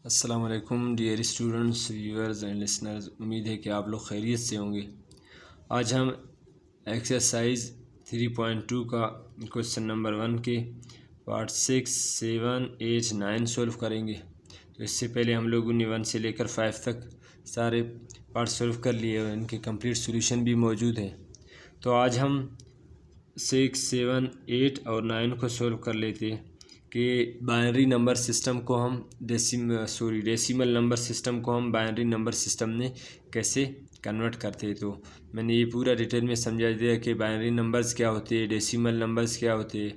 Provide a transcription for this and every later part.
अस्सलाम वालेकुम dear students, viewers and listeners. उम्मीद है कि आप लोग खैरियत से होंगे। आज हम एक्सरसाइज 3.2 का क्वेश्चन नंबर 1 के पार्ट 6, 7, 8, 9 सॉल्व करेंगे। तो इससे पहले हम लोगों ने 1 से लेकर 5 तक सारे पार्ट सॉल्व कर लिए और इनके कंप्लीट सॉल्यूशन भी मौजूद है। तो आज हम 6, 7, 8 और 9 को सॉल्व कर लेते हैं कि बाइनरी नंबर सिस्टम को हम डेसिमल नंबर सिस्टम को हम बाइनरी नंबर सिस्टम में कैसे कन्वर्ट करते हैं। तो मैंने ये पूरा डिटेल में समझा दिया कि बाइनरी नंबर्स क्या होते हैं, डेसिमल नंबर्स क्या होते हैं।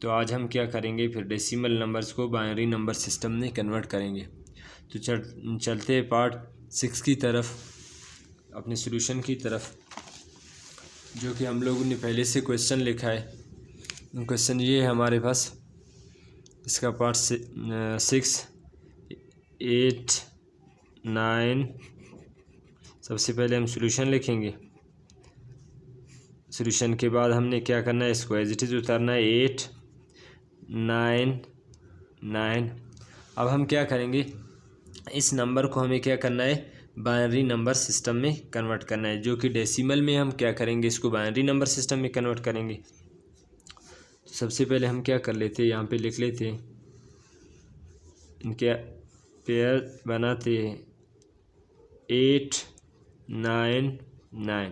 तो आज हम क्या करेंगे, फिर डेसिमल नंबर्स को बाइनरी नंबर सिस्टम में कन्वर्ट करेंगे। तो चलते हैं पार्ट 6 की तरफ, अपने सोल्यूशन की तरफ, जो कि हम लोगों ने पहले से क्वेश्चन लिखा है। क्वेश्चन ये है हमारे पास, इसका पार्ट 6, 8, 9। सबसे पहले हम सॉल्यूशन लिखेंगे। सॉल्यूशन के बाद हमने क्या करना है, इसको एज इट इज़ उतारना है। 8, 9, 9। अब हम क्या करेंगे, इस नंबर को हमें क्या करना है, बाइनरी नंबर सिस्टम में कन्वर्ट करना है, जो कि डेसिमल में हम क्या करेंगे, इसको बाइनरी नंबर सिस्टम में कन्वर्ट करेंगे। तो सबसे पहले हम क्या कर लेते हैं, यहाँ पे लिख लेते हैं, इनके पेयर बनाते हैं 8, 9, 9।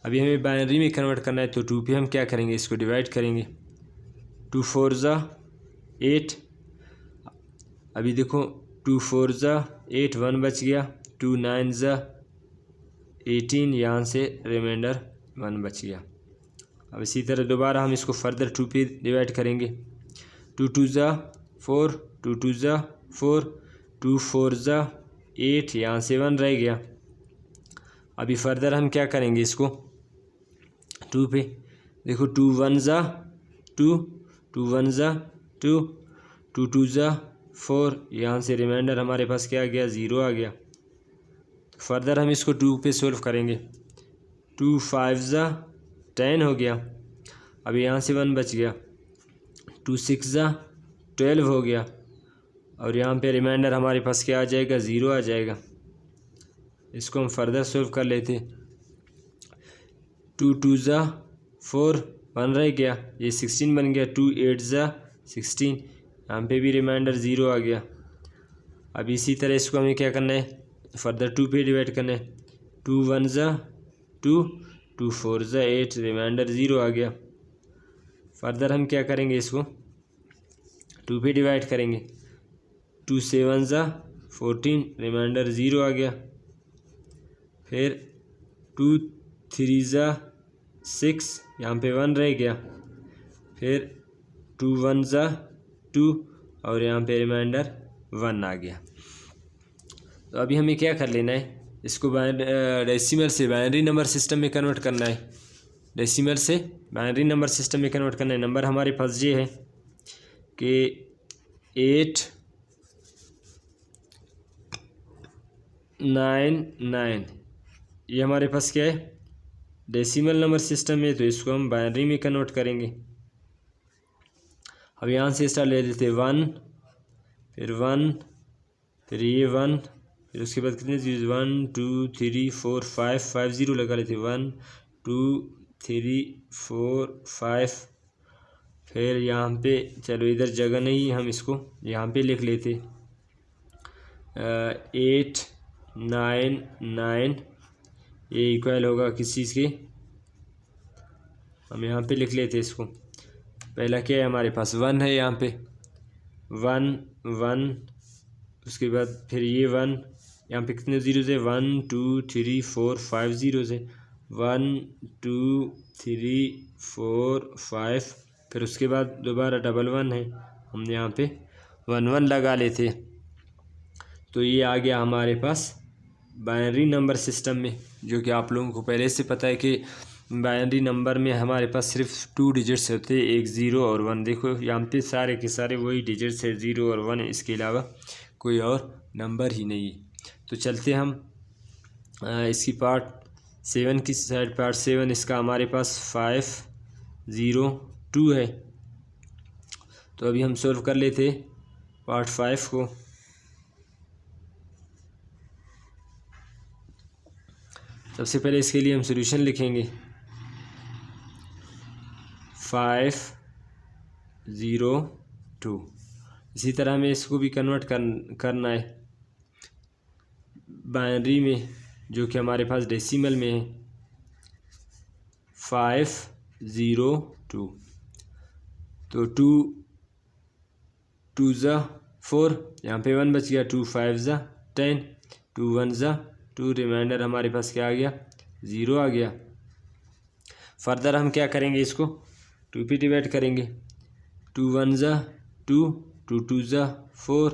अभी हमें बाइनरी में कन्वर्ट करना है, तो 2 पे हम क्या करेंगे, इसको डिवाइड करेंगे। 2 4 ज़ा 8। अभी देखो 2 4 ज़ा 8, 1 बच गया। 2 9 ज़ा 18, यहाँ से रिमाइंडर 1 बच गया। अब इसी तरह दोबारा हम इसको फर्दर 2 पे डिवाइड करेंगे। 2 2 ज़ा 4, 2 2 ज़ा 4, 2 4 ज़ा 8, यहाँ से 1 रह गया। अभी फर्दर हम क्या करेंगे, इसको 2 पे देखो। 2 1 ज़ा 2, 2 1 ज़ा 2, 2 2 ज़ा 4, यहाँ से रिमाइंडर हमारे पास क्या आ गया, 0 आ गया। तो फर्दर हम इसको 2 पे सोल्व करेंगे। 2 5 ज़ा 10 हो गया। अभी यहाँ से 1 बच गया। 2 6 ज़ा 12 हो गया, और यहाँ पे रिमाइंडर हमारे पास क्या आ जाएगा, 0 आ जाएगा। इसको हम फर्दर सोल्व कर लेते। 2 2 ज़ा 4, 1 रह गया, ये 16 बन गया। 2 8 ज़ा 16, यहाँ पे भी रिमाइंडर 0 आ गया। अब इसी तरह इसको हमें क्या करना है, फर्दर 2 पे डिवाइड करना है। 2 1 ज़ा 2, 2 4 ज़ा 8, रिमाइंडर 0 आ गया। फर्दर हम क्या करेंगे, इसको 2 पे डिवाइड करेंगे। 2 7 ज़ा 14, रिमाइंडर 0 आ गया। फिर 2 3 ज़ा 6, यहाँ पे 1 रह गया। फिर 2 1 ज़ा 2, और यहाँ पे रिमाइंडर 1 आ गया। तो अभी हमें क्या कर लेना है, इसको डेसिमल से बाइनरी नंबर सिस्टम में कन्वर्ट करना है। डेसिमल से बाइनरी नंबर सिस्टम में कन्वर्ट करना है। नंबर हमारे पास ये है कि 8 9 9, ये हमारे पास क्या है, डेसिमल नंबर सिस्टम में। तो इसको हम बाइनरी में कन्वर्ट करेंगे। अब यहाँ से स्टार्ट ले लेते 1, फिर 1, फिर ये 1, फिर उसके बाद कितने 1 2 3 4 5 5 0 लगा लेते। 1 2 3 4 5। फिर यहाँ पे चलो, इधर जगह नहीं, हम इसको यहाँ पे लिख लेते 8 9 9। ये इक्वल होगा किस चीज़ के, हम यहाँ पे लिख लेते इसको। पहला क्या है हमारे पास, 1 है, यहाँ पे 1 1। उसके बाद फिर ये 1, यहाँ पे कितने 0 से 1 2 3 4 5 0 से 1 2 3 4 5। फिर उसके बाद दोबारा डबल 1 है, हमने यहाँ पे 1 1 लगा लेते। तो ये आ गया हमारे पास बाइनरी नंबर सिस्टम में, जो कि आप लोगों को पहले से पता है कि बाइनरी नंबर में हमारे पास सिर्फ 2 डिजिट्स होते हैं, एक 0 और 1। देखो यहाँ पे सारे के सारे वही डिजिट्स है, 0 और 1, इसके अलावा कोई और नंबर ही नहीं है। तो चलते हम इसकी पार्ट 7 की साइड। पार्ट 7 इसका हमारे पास 5 0 2 है। तो अभी हम सॉल्व कर लेते पार्ट 5 को। सबसे पहले इसके लिए हम सॉल्यूशन लिखेंगे 502। इसी तरह हमें इसको भी कन्वर्ट करना है बाइनरी में, जो कि हमारे पास डेसिमल में है 502। तो 2 ज़ा 4, यहाँ पे 1 बच गया, 2 5 ज़ा 10, 2 1 ज़ा 2, रिमाइंडर हमारे पास क्या आ गया 0 आ गया। फर्दर हम क्या करेंगे, इसको 2 पे डिवाइड करेंगे, 2 1 ज़ा 2, 2 2 ज़ा 4,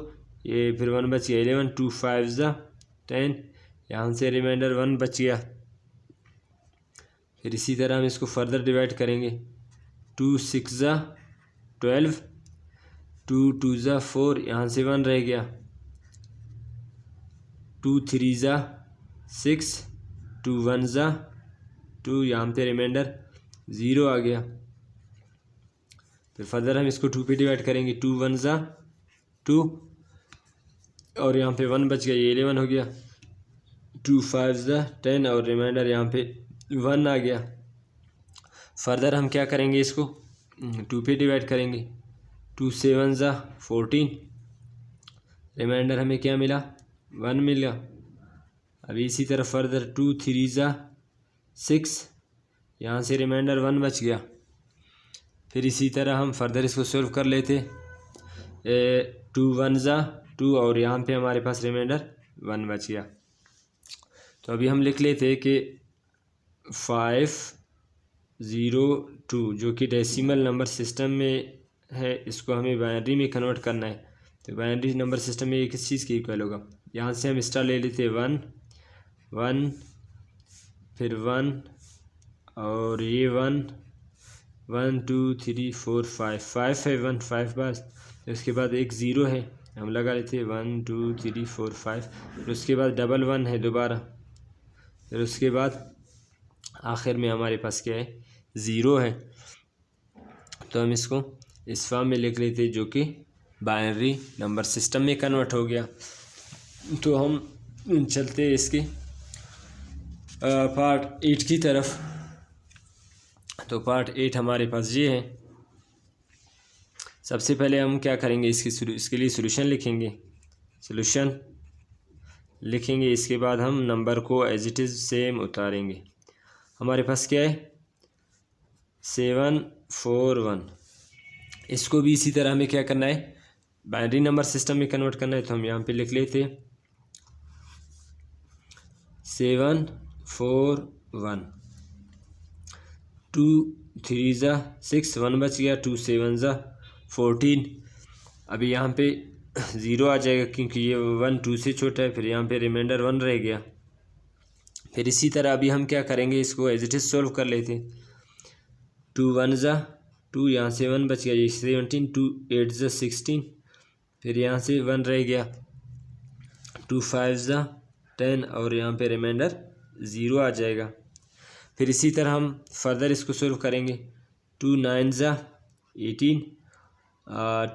ये फिर 1 बच गया 11, 2 5 ज़ा 10, यहाँ से रिमाइंडर 1 बच गया। फिर इसी तरह हम इसको फर्दर डिवाइड करेंगे, 2 6 ज़ा 12, 2 2 ज़ा 4, यहाँ से 1 रह गया, 2 3 ज़ा 6, 2 1 ज़ा 2, यहाँ पे रिमाइंडर 0 आ गया। फिर फर्दर हम इसको 2 पे डिवाइड करेंगे, 2 1 ज़ा 2, और यहाँ पे 1 बच गया, ये 11 हो गया, 2 5 ज़ा 10, और रिमाइंडर यहाँ पे 1 आ गया। फर्दर हम क्या करेंगे, इसको 2 पे डिवाइड करेंगे, 2 7 ज़ा 14, रिमाइंडर हमें क्या मिला 1 मिला। अभी इसी तरह फर्दर 2 3 ज़ा 6, यहाँ से रिमाइंडर 1 बच गया। फिर इसी तरह हम फर्दर इसको सॉल्व कर लेते, 2 1 ज़ा 2, और यहाँ पे हमारे पास रिमाइंडर 1 बच गया। तो अभी हम लिख लेते कि 502 जो कि डेसिमल नंबर सिस्टम में है, इसको हमें बाइनरी में कन्वर्ट करना है। तो बाइनरी नंबर सिस्टम में ये किस चीज़ के इक्वल होगा, यहाँ से हम स्टार ले लेते 1 1, फिर 1, और ये 1 1 2 3 4 5 5 है, 1 5 बार, उसके बाद एक 0 है, हम लगा लेते 1 2 3 4 5, फिर उसके बाद डबल 1 है दोबारा, फिर उसके बाद आखिर में हमारे पास क्या है 0 है। तो हम इसको इस फॉर्म में लिख लेते जो कि बाइनरी नंबर सिस्टम में कन्वर्ट हो गया। तो हम चलते इसके पार्ट 8 की तरफ। तो पार्ट 8 हमारे पास ये है। सबसे पहले हम क्या करेंगे, इसके लिए सॉल्यूशन लिखेंगे, सॉल्यूशन लिखेंगे, इसके बाद हम नंबर को एज इट इज़ सेम उतारेंगे। हमारे पास क्या है 741, इसको भी इसी तरह हमें क्या करना है बाइनरी नंबर सिस्टम में कन्वर्ट करना है। तो हम यहाँ पे लिख लेते 741, 2 3 ज़ा 6, 1 बच गया, 2 7 ज़ा 14। अभी यहाँ पे 0 आ जाएगा क्योंकि ये 1 2 से छोटा है, फिर यहाँ पे रिमाइंडर 1 रह गया। फिर इसी तरह अभी हम क्या करेंगे, इसको एज इट इज़ सॉल्व कर लेते 2 1 ज़ा 2, यहाँ से 1 बच गया, ये 17, 2 8 ज़ा 16, फिर यहाँ से 1 रह गया, 2 5 ज़ा 10, और यहाँ पे रिमाइंडर 0 आ जाएगा। फिर इसी तरह हम फर्दर इसको सॉल्व करेंगे, 2 9 ज़ा 18,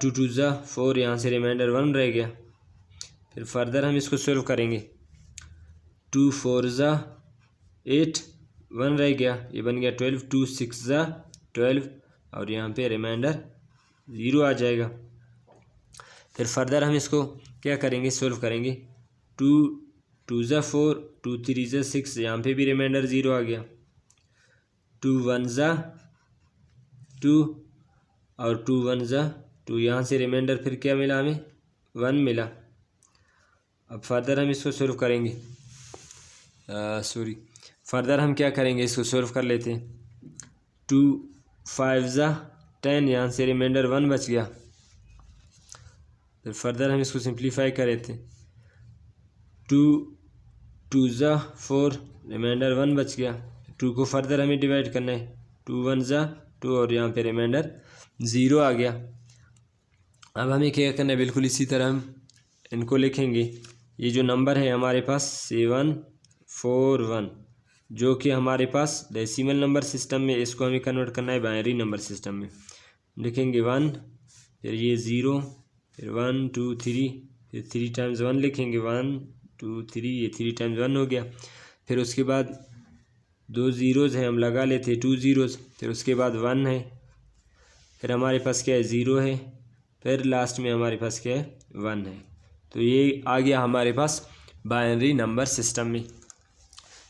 2 2 ज़ा 4, यहाँ से रिमाइंडर 1 रह गया। फिर फर्दर हम इसको सॉल्व करेंगे, 2 4 ज़ा 8, 1 रह गया, ये बन गया 12, 2 6 ज़ा 12, और यहाँ पे रिमाइंडर 0 आ जाएगा। फिर फर्दर हम इसको क्या करेंगे, सॉल्व करेंगे, 2 2 ज़ा 4, 2 3 ज़ा 6, यहाँ पे भी रिमाइंडर 0 आ गया, 2 1 ज़ा 2, और 2 1 ज़ा 2, यहाँ से रिमाइंडर फिर क्या मिला हमें 1 मिला। अब फर्दर हम इसको सॉल्व करेंगे, फर्दर हम क्या करेंगे, इसको सॉल्व कर लेते हैं, 2 5 ज़ा 10, यहाँ से रिमाइंडर 1 बच गया। फिर फर्दर हम इसको सिंप्लीफाई कर लेते हैं, 2 2 ज़ा 4, रिमाइंडर 1 बच गया, 2 को फर्दर हमें डिवाइड करना है, 2 1 ज़ा 2, और यहाँ पे रिमाइंडर 0 आ गया। अब हमें क्या करना है, बिल्कुल इसी तरह हम इनको लिखेंगे। ये जो नंबर है हमारे पास 741, जो कि हमारे पास डेसिमल नंबर सिस्टम में, इसको हमें कन्वर्ट करना है बाइनरी नंबर सिस्टम में। लिखेंगे 1, फिर ये 0, फिर 1 2 3, फिर 3 टाइम्स 1 लिखेंगे, 1 2 3, ये 3 टाइम्स 1 हो गया। फिर उसके बाद 2 ज़ीरोज़ हैं, हम लगा लेते हैं 2 ज़ीरोज़, फिर उसके बाद 1 है, फिर हमारे पास क्या है 0 है, फिर लास्ट में हमारे पास क्या है 1 है। तो ये आ गया हमारे पास बाइनरी नंबर सिस्टम में।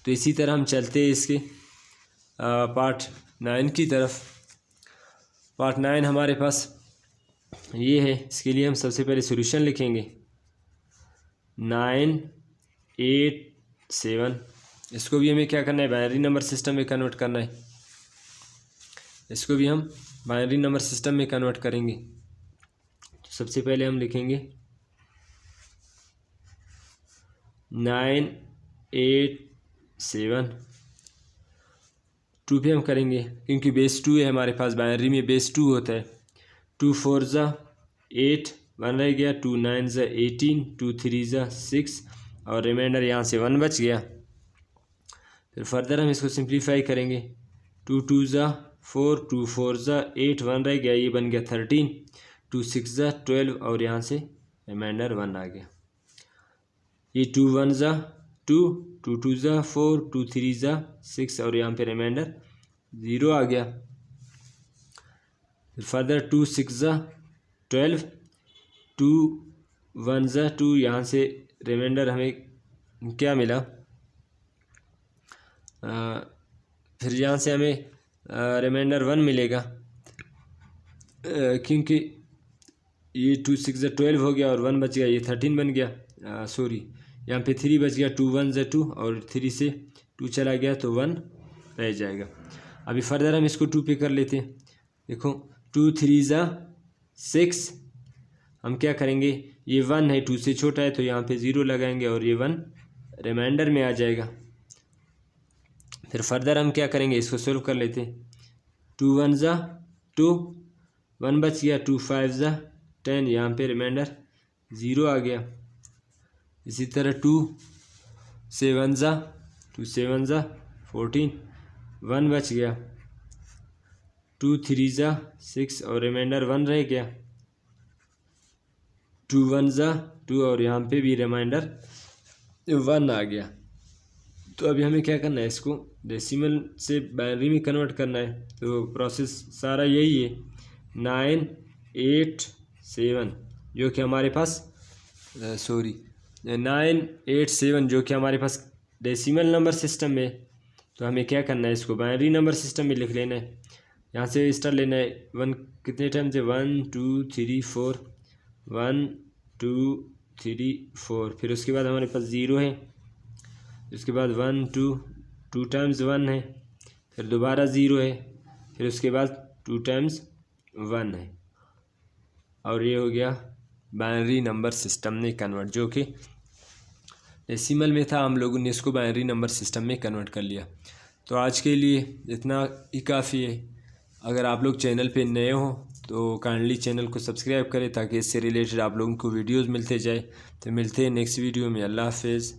तो इसी तरह हम चलते हैं इसके पार्ट 9 की तरफ। पार्ट 9 हमारे पास ये है। इसके लिए हम सबसे पहले सॉल्यूशन लिखेंगे 9 8 7। इसको भी हमें क्या करना है, बाइनरी नंबर सिस्टम में कन्वर्ट करना है। इसको भी हम बाइनरी नंबर सिस्टम में कन्वर्ट करेंगे। तो सबसे पहले हम लिखेंगे 9 8 7। 2 पे हम करेंगे क्योंकि बेस 2 है हमारे पास, बाइनरी में बेस 2 होता है। 2 4 ज़ा 8, 1 रह गया, 2 9 ज़ा 18, 2 3 ज़ा 6 और रिमाइंडर यहाँ से 1 बच गया। फिर फर्दर हम इसको सिंप्लीफाई करेंगे। 2 2 ज़ा 4, 2 4 ज़ा 8, 1 रह गया, ये बन गया 13, 2 6 ज़ा 12 और यहाँ से रिमाइंडर 1 आ गया। ये 2 1 ज़ा 2, 2 2 ज़ा 4, 2 3 ज़ा 6 और यहाँ पे रिमाइंडर 0 आ गया। फिर फर्दर 2 6 ज़ा 12, 2 1 ज़ा 2, यहाँ से रिमाइंडर हमें क्या मिला, फिर यहाँ से हमें रिमाइंडर 1 मिलेगा क्योंकि ये 2 6 ज़ा 12 हो गया और 1 बच गया, ये 13 बन गया। सॉरी, यहाँ पे 3 बच गया, 2 1 ज़ा 2 और 3 से 2 चला गया तो 1 रह जाएगा। अभी फर्दर हम इसको 2 पे कर लेते हैं। देखो 2 3 ज़ा 6, हम क्या करेंगे, ये 1 है, 2 से छोटा है तो यहाँ पे 0 लगाएंगे और ये 1 रिमाइंडर में आ जाएगा। फिर फर्दर हम क्या करेंगे, इसको सोल्व कर लेते हैं। 2 1 ज़ा 2, 1 बच गया, 2 5 ज़ा 10, यहाँ पे रिमाइंडर 0 आ गया। इसी तरह 2 7 ज़ा 14, 1 बच गया, 2 3 ज़ा 6 और रिमाइंडर 1 रह गया, 2 1 ज़ा 2 और यहाँ पे भी रिमाइंडर 1 आ गया। तो अभी हमें क्या करना है, इसको डेसिमल से बाइनरी में कन्वर्ट करना है। तो प्रोसेस सारा यही है, 9 8 7 जो कि हमारे पास 9 8 7 जो कि हमारे पास डेसिमल नंबर सिस्टम में। तो हमें क्या करना है, इसको बाइनरी नंबर सिस्टम में लिख लेना है। यहाँ से स्टार लेना है, 1 कितने टाइम से 1 2 3 4, 1 2 3 4, फिर उसके बाद हमारे पास 0 है, उसके बाद 1 2 टाइम्स 1 है, फिर दोबारा 0 है, फिर उसके बाद 2 टाइम्स 1 है और ये हो गया बाइनरी नंबर सिस्टम में कन्वर्ट, जो कि डेसिमल में था, हम लोगों ने इसको बाइनरी नंबर सिस्टम में कन्वर्ट कर लिया। तो आज के लिए इतना ही काफ़ी है। अगर आप लोग चैनल पे नए हो तो काइंडली चैनल को सब्सक्राइब करें ताकि इससे रिलेटेड आप लोगों को वीडियोस मिलते जाए। तो मिलते हैं नेक्स्ट वीडियो में। अल्लाह हाफिज़।